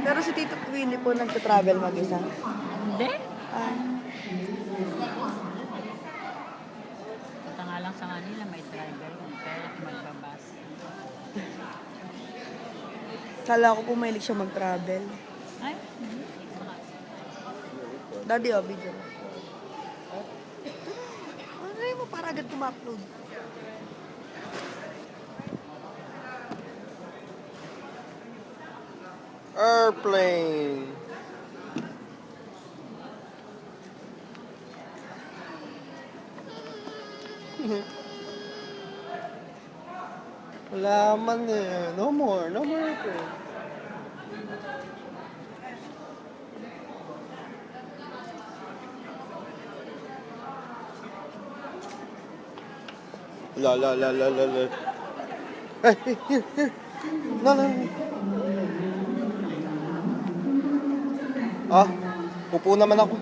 Pero si Tito Queenie po nagta-travel mag-isa. Hindi. Ah, Punta nga lang sa kanila, may driver. Kaya ako magbabas. kala ko po mahilig siya mag-travel. Ay, hindi. Daddy, video. Ano mo para agad kuma-upload? Airplane. Wala man eh. No more airplane. La. Hey, here. No. Ah, upo naman ako.